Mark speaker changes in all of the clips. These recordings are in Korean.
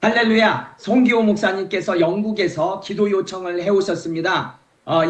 Speaker 1: 할렐루야. 송기호 목사님께서 영국에서 기도 요청을 해오셨습니다.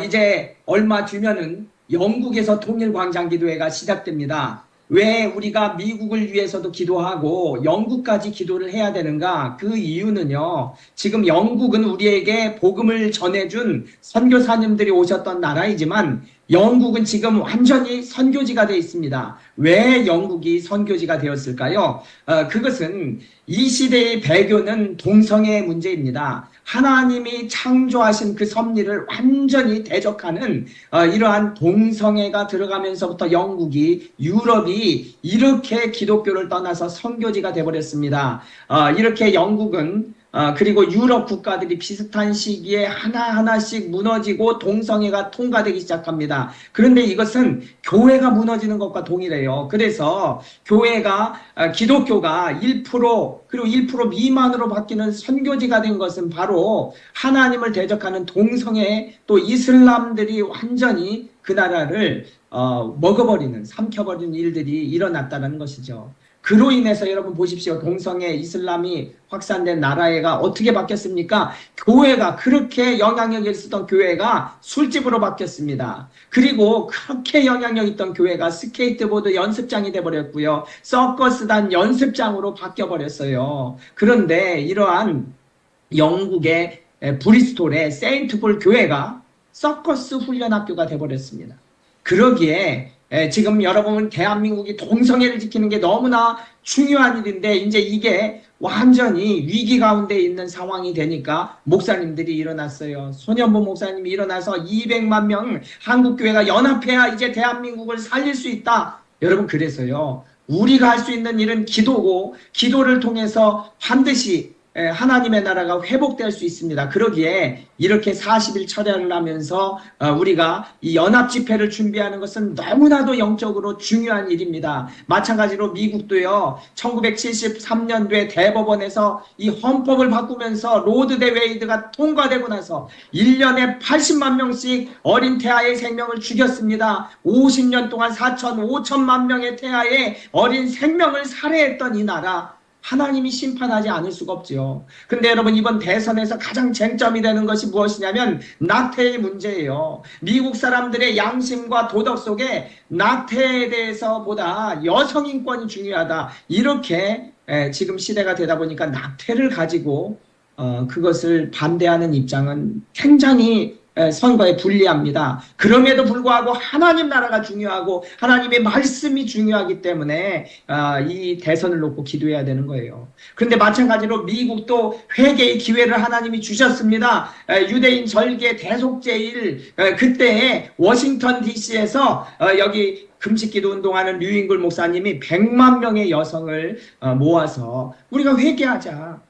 Speaker 1: 이제 얼마 뒤면은 영국에서 통일광장기도회가 시작됩니다. 왜 우리가 미국을 위해서도 기도하고 영국까지 기도를 해야 되는가? 그 이유는요, 지금 영국은 우리에게 복음을 전해준 선교사님들이 오셨던 나라이지만 영국은 지금 완전히 선교지가 되어 있습니다. 왜 영국이 선교지가 되었을까요? 그것은 이 시대의 배교는 동성애의 문제입니다. 하나님이 창조하신 그 섭리를 완전히 대적하는 이러한 동성애가 들어가면서부터 영국이, 유럽이 이렇게 기독교를 떠나서 선교지가 되어버렸습니다. 이렇게 영국은 그리고 유럽 국가들이 비슷한 시기에 하나하나씩 무너지고 동성애가 통과되기 시작합니다. 그런데 이것은 교회가 무너지는 것과 동일해요. 그래서 교회가, 기독교가 1% 그리고 1% 미만으로 바뀌는 선교지가 된 것은 바로 하나님을 대적하는 동성애, 또 이슬람들이 완전히 그 나라를 먹어버리는, 삼켜버리는 일들이 일어났다는 것이죠. 그로 인해서 여러분 보십시오. 동성애, 이슬람이 확산된 나라가 어떻게 바뀌었습니까? 교회가, 그렇게 영향력이 있었던 교회가 술집으로 바뀌었습니다. 그리고 그렇게 영향력 있던 교회가 스케이트보드 연습장이 돼버렸고요. 서커스단 연습장으로 바뀌어버렸어요. 그런데 이러한 영국의 브리스톨의 세인트폴 교회가 서커스 훈련학교가 돼버렸습니다. 그러기에 지금 여러분 대한민국이 동성애를 지키는 게 너무나 중요한 일인데 이제 이게 완전히 위기 가운데 있는 상황이 되니까 목사님들이 일어났어요. 손현보 목사님이 일어나서 200만 명 한국교회가 연합해야 이제 대한민국을 살릴 수 있다. 여러분, 그래서요, 우리가 할 수 있는 일은 기도고, 기도를 통해서 반드시 하나님의 나라가 회복될 수 있습니다. 그러기에 이렇게 40일 철야를 하면서 우리가 이 연합 집회를 준비하는 것은 너무나도 영적으로 중요한 일입니다. 마찬가지로 미국도요, 1973년도에 대법원에서 이 헌법을 바꾸면서 로드 대 웨이드가 통과되고 나서 1년에 80만 명씩 어린 태아의 생명을 죽였습니다. 50년 동안 5천만 명의 태아의 어린 생명을 살해했던 이 나라, 하나님이 심판하지 않을 수가 없죠. 근데 여러분, 이번 대선에서 가장 쟁점이 되는 것이 무엇이냐면 낙태의 문제예요. 미국 사람들의 양심과 도덕 속에 낙태에 대해서보다 여성 인권이 중요하다, 이렇게 지금 시대가 되다 보니까 낙태를 가지고 그것을 반대하는 입장은 굉장히 선거에 불리합니다. 그럼에도 불구하고 하나님 나라가 중요하고 하나님의 말씀이 중요하기 때문에 이 대선을 놓고 기도해야 되는 거예요. 그런데 마찬가지로 미국도 회개의 기회를 하나님이 주셨습니다. 유대인 절기 대속제일 그때에 워싱턴 DC에서 여기 금식기도 운동하는 류인글 목사님이 100만 명의 여성을 모아서 우리가 회개하자,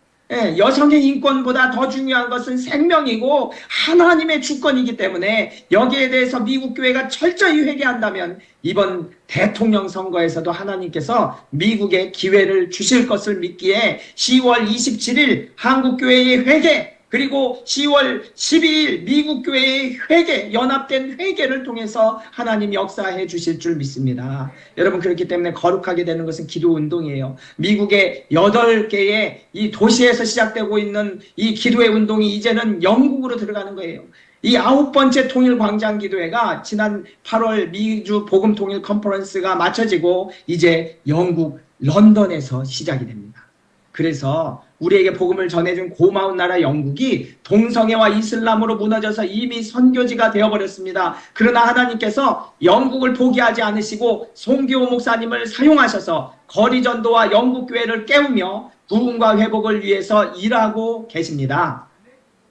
Speaker 1: 여성의 인권보다 더 중요한 것은 생명이고 하나님의 주권이기 때문에 여기에 대해서 미국 교회가 철저히 회개한다면 이번 대통령 선거에서도 하나님께서 미국에 기회를 주실 것을 믿기에 10월 27일 한국교회의 회개, 그리고 10월 12일 미국교회의 회개, 연합된 회개를 통해서 하나님 역사해 주실 줄 믿습니다. 여러분, 그렇기 때문에 거룩하게 되는 것은 기도운동이에요. 미국의 8개의 이 도시에서 시작되고 있는 이 기도의 운동이 이제는 영국으로 들어가는 거예요. 이 9번째 통일광장기도회가 지난 8월 미주 복음통일 컨퍼런스가 마쳐지고 이제 영국 런던에서 시작이 됩니다. 그래서 우리에게 복음을 전해준 고마운 나라 영국이 동성애와 이슬람으로 무너져서 이미 선교지가 되어버렸습니다. 그러나 하나님께서 영국을 포기하지 않으시고 송기호 목사님을 사용하셔서 거리전도와 영국교회를 깨우며 부흥과 회복을 위해서 일하고 계십니다.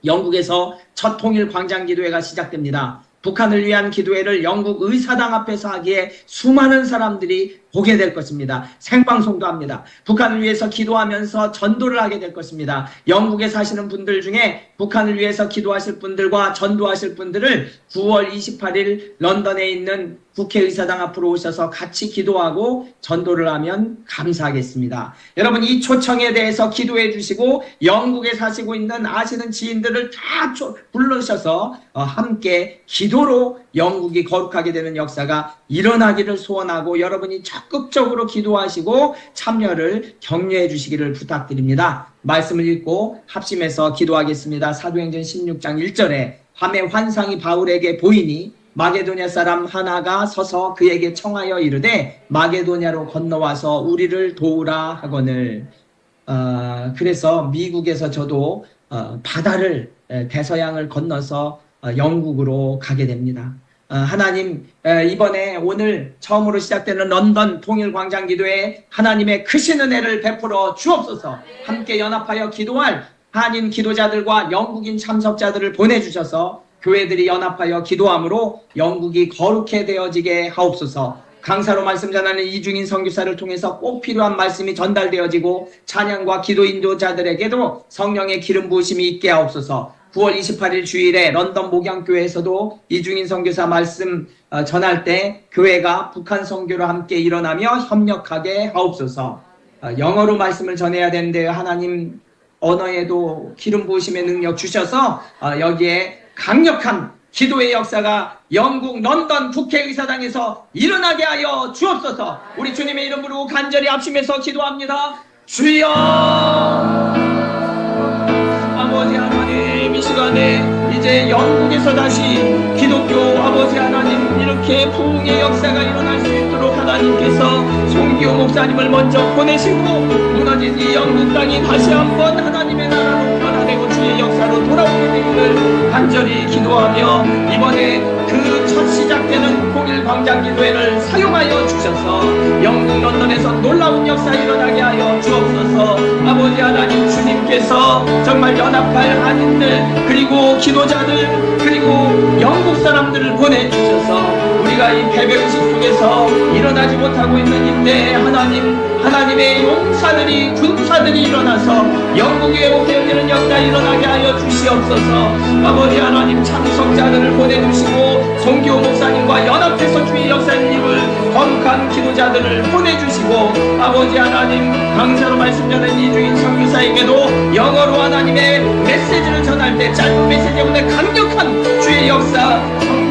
Speaker 1: 영국에서 첫 통일광장기도회가 시작됩니다. 북한을 위한 기도회를 영국 의사당 앞에서 하기에 수많은 사람들이 보게 될 것입니다. 생방송도 합니다. 북한을 위해서 기도하면서 전도를 하게 될 것입니다. 영국에 사시는 분들 중에 북한을 위해서 기도하실 분들과 전도하실 분들을 9월 28일 런던에 있는 국회의사당 앞으로 오셔서 같이 기도하고 전도를 하면 감사하겠습니다. 여러분, 이 초청에 대해서 기도해 주시고 영국에 사시고 있는 아시는 지인들을 다 불러주셔서 함께 기도로 영국이 거룩하게 되는 역사가 일어나기를 소원하고 여러분이 적극적으로 기도하시고 참여를 격려해 주시기를 부탁드립니다. 말씀을 읽고 합심해서 기도하겠습니다. 사도행전 16장 1절에 밤에 환상이 바울에게 보이니 마게도냐 사람 하나가 서서 그에게 청하여 이르되 마게도냐로 건너와서 우리를 도우라 하거늘. 그래서 미국에서 저도 바다를 대서양을 건너서 영국으로 가게 됩니다. 하나님, 이번에 오늘 처음으로 시작되는 런던 통일광장기도에 하나님의 크신 은혜를 베풀어 주옵소서. 함께 연합하여 기도할 한인 기도자들과 영국인 참석자들을 보내주셔서 교회들이 연합하여 기도함으로 영국이 거룩해 되어지게 하옵소서. 강사로 말씀 전하는 이중인 선교사를 통해서 꼭 필요한 말씀이 전달되어지고 찬양과 기도 인도자들에게도 성령의 기름 부으심이 있게 하옵소서. 9월 28일 주일에 런던 목양교회에서도 이중인 선교사 말씀 전할 때 교회가 북한 선교로 함께 일어나며 협력하게 하옵소서. 영어로 말씀을 전해야 되는데 하나님 언어에도 기름 부으심의 능력 주셔서 여기에 강력한 기도의 역사가 영국 런던 국회의사당에서 일어나게 하여 주옵소서. 우리 주님의 이름 부르고 간절히 합심해서 기도합니다. 주여, 아버지 하나님, 이 시간에 이제 영국에서 다시 기독교 아버지 하나님 이렇게 부흥의 역사가 일어날 수 있도록 하나님께서 송기호 목사님을 먼저 보내시고 무너진 이 영국 땅이 다시 한번 하나님의 나라로 변화되고 주의 역사로 돌아오게 되기를 간절히 기도하며 이번에 그 첫 시작되는 통일광장기도회를 사용하여 주셔서 영국 런던에서 놀라운 역사 일어나게 하여 주옵소서. 아버지 하나님, 주님께서 정말 연합할 한인들 그리고 기도자들 그리고 영국 사람들을 보내주셔서 우리가 이 패배의식 속에서 일어나지 못하고 있는 이때 하나님의 용사들이 군사들이 일어나서 영국이 회복되어지는 역사 일어나게 하여 주시옵소서. 아버지 하나님, 참석자들을 보내주시고 송기호 목사님과 연합해서 주의 역사를 이룰 거룩한 기도자들을 보내주시고 아버지 하나님, 강사로 말씀 전한 이주인 선교사에게도 영어로 하나님의 메시지를 전할 때 짧은 메시지보다 강력한 주의 역사,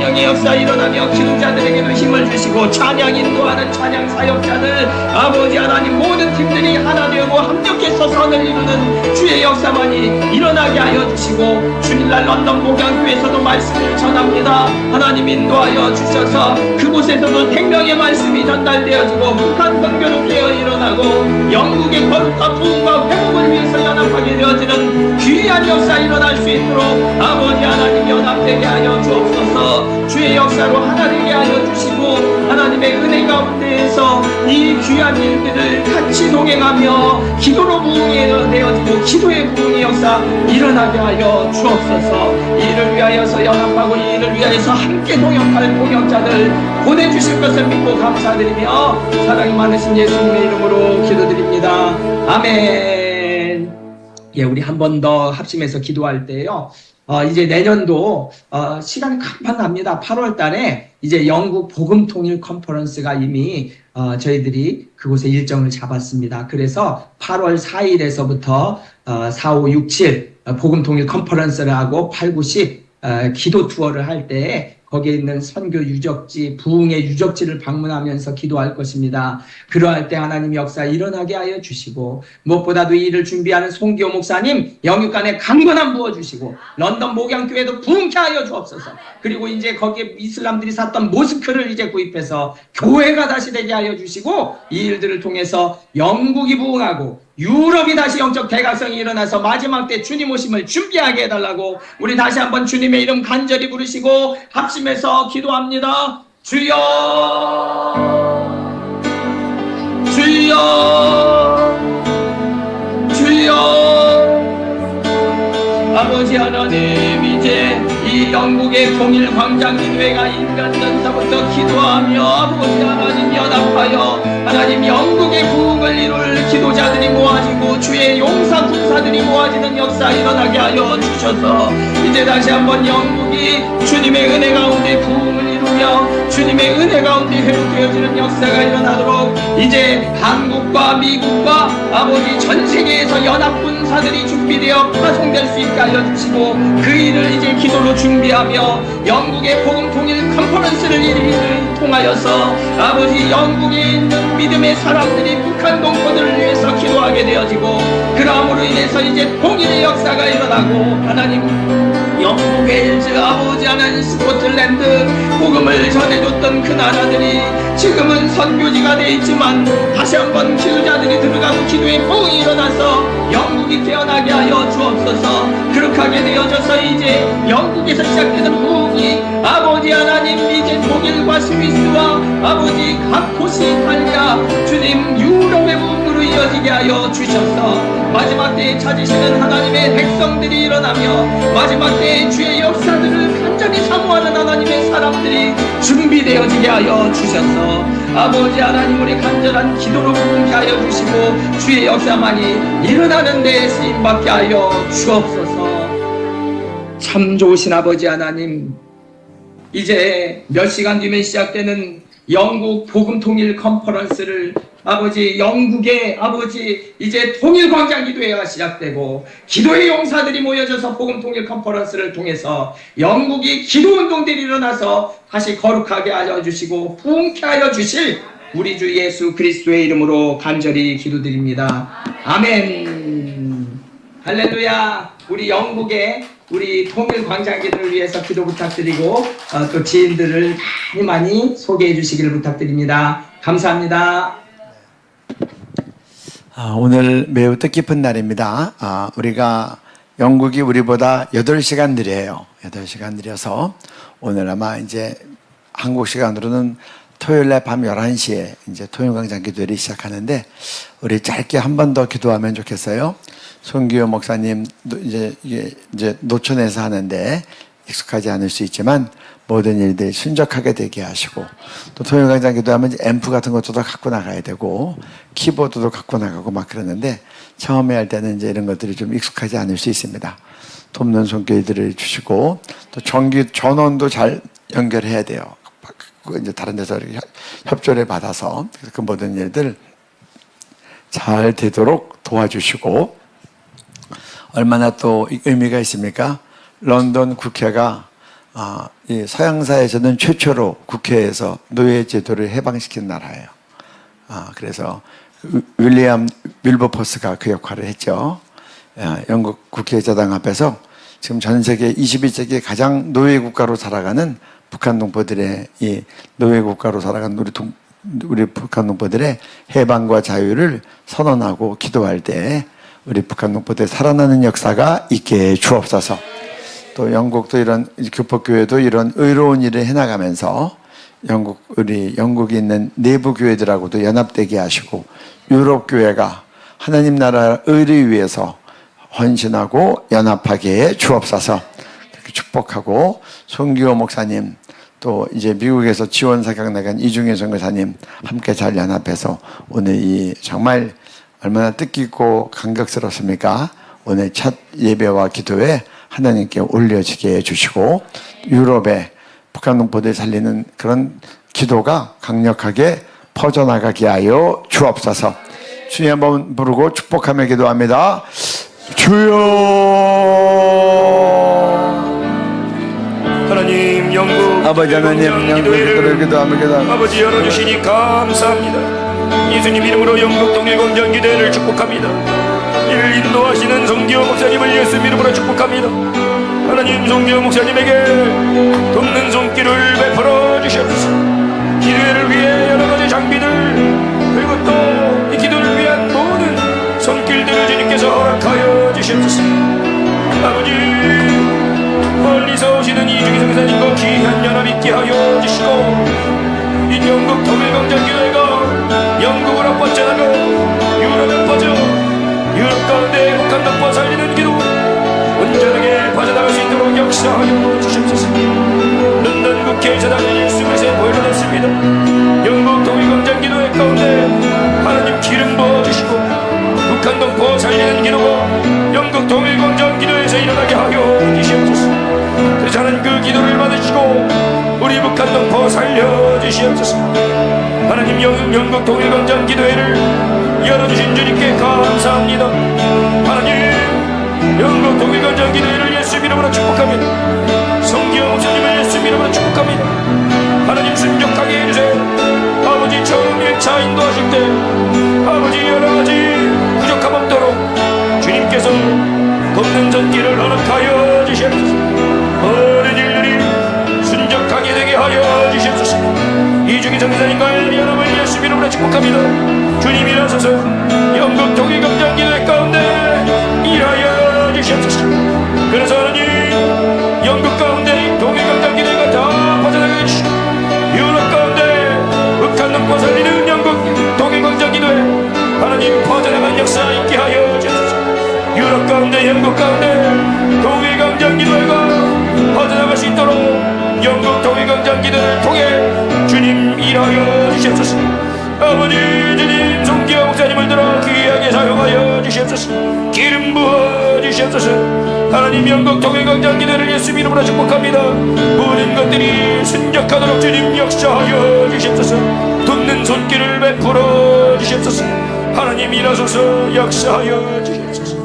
Speaker 1: 성령의 역사 일어나며 기도자들에게도 힘을 주시고 찬양 인도하는 찬양 사역자들 아버지 하나님 모든 팀들이 하나 되고 합력해서 선을 이루는 주의 역사만이 일어나게 하여 주시고 주일날 런던 목양교회에서도 말씀을 전합니다. 하나님 인도하여 주셔서 그곳에서도 생명의 말씀이 전달되어지고 북한 선교로 깨어 일어나고 영국의 거룩한 부흥과 회복을 위해서 연합하게 되어지는 귀한 역사 일어날 수 있도록 아버지 하나님 연합되게 하여 주옵소서. 주의 역사로 하나 되게 하여 주시고 하나님의 은혜 가운데에서 이 귀한 일들을 같이 동행하며 기도로 부흥이 되어지고 기도의 부흥의 역사 일어나게 하여 주옵소서. 이를 위하여서 연합하고 이 일을 위하여서 함께 동역할 동역자들 보내주실 것을 믿고 감사드리며 사랑이 많으신 예수님의 이름으로 기도드립니다. 아멘. 예, 우리 한 번 더 합심해서 기도할 때요. 이제 내년도 시간이 금방 갑니다. 8월 달에 이제 영국 복음통일 컨퍼런스가 이미 저희들이 그곳에 일정을 잡았습니다. 그래서 8월 4일에서부터 4, 5, 6, 7 복음통일 컨퍼런스를 하고 8, 9, 10 기도 투어를 할 때 거기에 있는 선교 유적지, 부흥의 유적지를 방문하면서 기도할 것입니다. 그러할 때 하나님 역사 일어나게 하여 주시고 무엇보다도 이 일을 준비하는 송기호 목사님 영육간에 강건함 부어주시고 런던 목양교회도 부흥케 하여 주옵소서. 그리고 이제 거기에 이슬람들이 샀던 모스크를 이제 구입해서 교회가 다시 되게 하여 주시고 이 일들을 통해서 영국이 부흥하고 유럽이 다시 영적 대각성이 일어나서 마지막 때 주님 오심을 준비하게 해달라고 우리 다시 한번 주님의 이름 간절히 부르시고 합심해서 기도합니다. 주여, 주여, 주여. 아버지 하나님, 이제 이 영국의 통일광장기도회가 인간 전사부터 기도하며 아버지 하나님 연합하여 하나님 영국의 부흥을 이룰 기도자들이 모아지고 주의 용사 군사들이 모아지는 역사 일어나게 하여 주셔서 이제 다시 한번 영국이 주님의 은혜 가운데 부흥을 이루며 주님의 은혜 가운데 회복되어지는 역사가 일어나도록 이제 한국과 미국과 아버지 전 세계에서 연합 군사 용사들이 준비되어 파송될 수 있게 알려주시고 그 일을 이제 기도로 준비하며 영국의 복음 통일 컨퍼런스를 이를 통하여서 아버지 영국에 있는 믿음의 사람들이 북한 동포들을 위해서 기도하게 되어지고 그러함으로 인해서 이제 통일의 역사가 일어나고 하나님 영국, 웨일즈, 아버지 하나님 스코틀랜드 복음을 전해줬던 그 나라들이 지금은 선교지가 되어 있지만 다시 한번 기도자들이 들어가고 기도의 포응이 일어나서 영국이 깨어나게 하여 주옵소서. 그렇게 하게 되어져서 이제 영국에서 시작되는 부흥이 아버지 하나님 이제 독일과 스위스와 아버지 각 도시 이탈리아 주님 유럽의 부흥으로 이어지게 하여 주셔서 마지막 때에 찾으시는 하나님의 백성들이 일어나며 마지막 때에 주의 역사들을 간절히 사모하는 하나님의 사람들이 준비되어지게 하여 주셔서 아버지 하나님 우리 간절한 기도로 부흥케 하여 주시고 주의 역사만이 일어나는 데 쓰임받게 하여 주옵소서. 참 좋으신 아버지 하나님, 이제 몇 시간 뒤면 시작되는 영국 복음 통일 컨퍼런스를 아버지 영국의 아버지 이제 통일광장 기도회가 시작되고 기도의 용사들이 모여져서 복음 통일 컨퍼런스를 통해서 영국이 기도운동들이 일어나서 다시 거룩하게 하여 주시고 부흥케 하여 주실 우리 주 예수 그리스도의 이름으로 간절히 기도드립니다. 아멘. 할렐루야. 우리 영국의 우리 통일광장기들을 위해서 기도 부탁드리고 또 지인들을 많이 소개해 주시기를 부탁드립니다. 감사합니다.
Speaker 2: 오늘 매우 뜻깊은 날입니다. 우리가 영국이 우리보다 8시간 느려요. 8시간 느려서 오늘 아마 이제 한국 시간으로는 토요일 날 밤 11시에 이제 통일광장 기도회를 시작하는데 우리 짧게 한 번 더 기도하면 좋겠어요. 손기호 목사님 이제 노천에서 하는데 익숙하지 않을 수 있지만 모든 일들 순적하게 되게 하시고 또 통일광장 기도하면 이제 앰프 같은 것도 갖고 나가야 되고 키보드도 갖고 나가고 막 그러는데 처음에 할 때는 이제 이런 것들이 좀 익숙하지 않을 수 있습니다. 돕는 손길들을 주시고 또 전기 전원도 잘 연결해야 돼요. 이제 다른 데서 협조를 받아서 그 모든 일들 잘 되도록 도와주시고 얼마나 또 의미가 있습니까? 런던 국회가 이 서양사에서는 최초로 국회에서 노예 제도를 해방시킨 나라예요. 그래서 윌리엄 윌버포스가 그 역할을 했죠. 영국 국회의사당 앞에서 지금 전 세계 21세기 가장 노예 국가로 살아가는 북한 동포들의 이 노예 국가로 살아가는 우리 북한 동포들의 해방과 자유를 선언하고 기도할 때 우리 북한 동포들의 살아나는 역사가 있게 해 주옵소서. 또 영국도 이런 교포교회도 이런 의로운 일을 해나가면서 우리 영국에 있는 내부 교회들하고도 연합되게 하시고 유럽 교회가 하나님 나라 의를 위해서 헌신하고 연합하게 해 주옵소서. 그렇게 축복하고 손기호 목사님 또 이제 미국에서 지원 사격 나간 이중혜 선교사님 함께 잘 연합해서 오늘 이 정말 얼마나 뜻깊고 감격스럽습니까? 오늘 첫 예배와 기도에 하나님께 올려지게 해주시고 유럽에 북한 동포들 살리는 그런 기도가 강력하게 퍼져나가게 하여 주옵소서. 주님 한번 부르고 축복하며 기도합니다. 주여.
Speaker 3: 하나님 영국
Speaker 2: 아버지 하나님 영국 기도를 기도합니다.
Speaker 3: 아버지 열어주시니 감사합니다. 예수님 이름으로 영국 통일광장 기도회를 축복합니다. 이를 인도하시는 손기호 목사님을 예수 이름으로 축복합니다. 하나님 손기호 목사님에게 돕는 손길을 베풀어 주시옵소서. 기도회를 위해 여러 가지 장비들 그리고 또 이 기도를 위한 모든 손길들을 주님께서 허락하여 주시옵소서. 아버지 멀리서 오시는 이중희 선교사님과 귀한 연합 있게 하여 주시고 이 영국 통일광장 교회가 영국으로 뻗쳐나가 유럽에 퍼져 유럽 가운데 북한 동포 살리는 기도 온전하게 빠져나갈 수 있도록 역사하여 주시옵소서. 런던 국회의사당 예수 그리스도의 보혈로 넣습니다. 영국 통일광장 기도회 가운데 하나님 기름 부어주시고 북한 동포 살리는 기도가 영국 통일광장 기도회에서 일어나게 하여 주시옵소서. 저는 그 기도를 받으시고 우리 북한 동포 살려주시옵소서. 하나님 영국 통일광장 기도회를 열어주신 주님께 감사합니다. 하나님 일들을 허락하여 주시옵소서. 모든 일들이 순적하게 되게 하여 주시옵소서. 이중희 전사님과 여러분 예수 이름으로 축복합니다. 주님 일하소서. 영국 통일광장기도회 가운데 일하여 주시옵소서. 그래서 하나님 영국 가운데 통일광장기도회가 다 퍼져나가게 해주시고 유럽 가운데 북한 놈과 살리는 영국 통일광장기도회 하나님 퍼져나간 역사 있게 하여 주시옵소서. 유럽 가운데 영국 가운데 통일광장기도회가 퍼져나갈 수 있도록 영국 통일광장기도회를 통해 주님 일하여 주시옵소서. 아버지 주님 송기호 목사님을 들어 귀하게 사용하여 주시옵소서. 기름 부어 주시옵소서. 하나님 영국 통일광장기도회를 예수 이름으로 축복합니다. 모든 것들이 순적하도록 주님 역사하여 주시옵소서. 돕는 손길을 베풀어 주시옵소서. 하나님 일하소서. 역사하여 주시옵소서.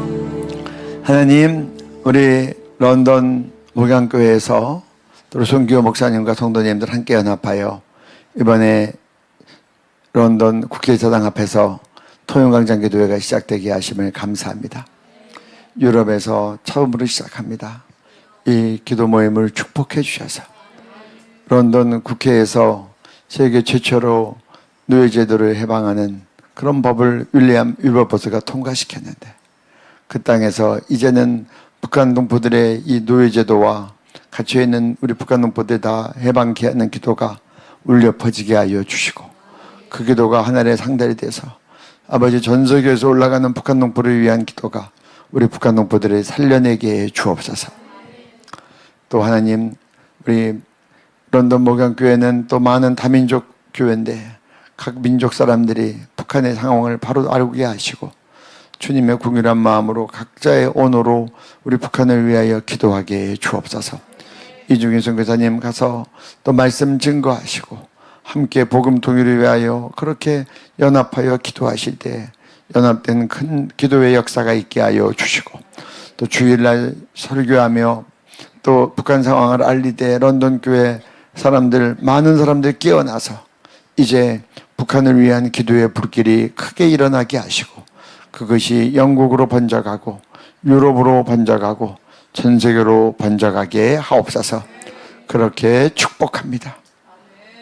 Speaker 2: 하나님, 우리 런던 목양교회에서 또 송기호 목사님과 성도님들 함께 연합하여 이번에 런던 국회의사당 앞에서 통일광장기도회가 시작되게 하심을 감사합니다. 유럽에서 처음으로 시작합니다. 이 기도 모임을 축복해 주셔서 런던 국회에서 세계 최초로 노예제도를 해방하는 그런 법을 윌리엄 윌버버스가 통과시켰는데 그 땅에서 이제는 북한 동포들의 이 노예제도와 갇혀있는 우리 북한 동포들 다 해방케 하는 기도가 울려 퍼지게 하여 주시고 그 기도가 하늘의 상달이 돼서 아버지 전세계에서 올라가는 북한 동포를 위한 기도가 우리 북한 동포들을 살려내게 해 주옵소서. 또 하나님, 우리 런던 목양교회는 또 많은 다민족 교회인데 각 민족 사람들이 북한의 상황을 바로 알게 하시고 주님의 궁일한 마음으로 각자의 언어로 우리 북한을 위하여 기도하게 해 주옵소서. 이중희 선교사님 가서 또 말씀 증거하시고 함께 복음 통일을 위하여 그렇게 연합하여 기도하실 때 연합된 큰 기도의 역사가 있게 하여 주시고 또 주일날 설교하며 또 북한 상황을 알리되 런던 교회 사람들 많은 사람들이 깨어나서 이제 북한을 위한 기도의 불길이 크게 일어나게 하시고 그것이 영국으로 번져가고 유럽으로 번져가고 전 세계로 번져가게 하옵소서. 그렇게 축복합니다.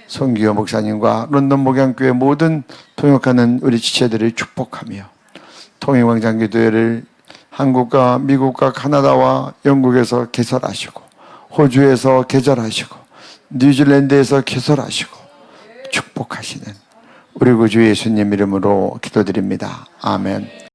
Speaker 2: 송기호 목사님과 런던 목양교회 모든 통역하는 우리 지체들을 축복하며 통일광장기도회를 한국과 미국과 카나다와 영국에서 개설하시고 호주에서 개설하시고 뉴질랜드에서 개설하시고 축복하시는 우리 구주 예수님 이름으로 기도드립니다. 아멘.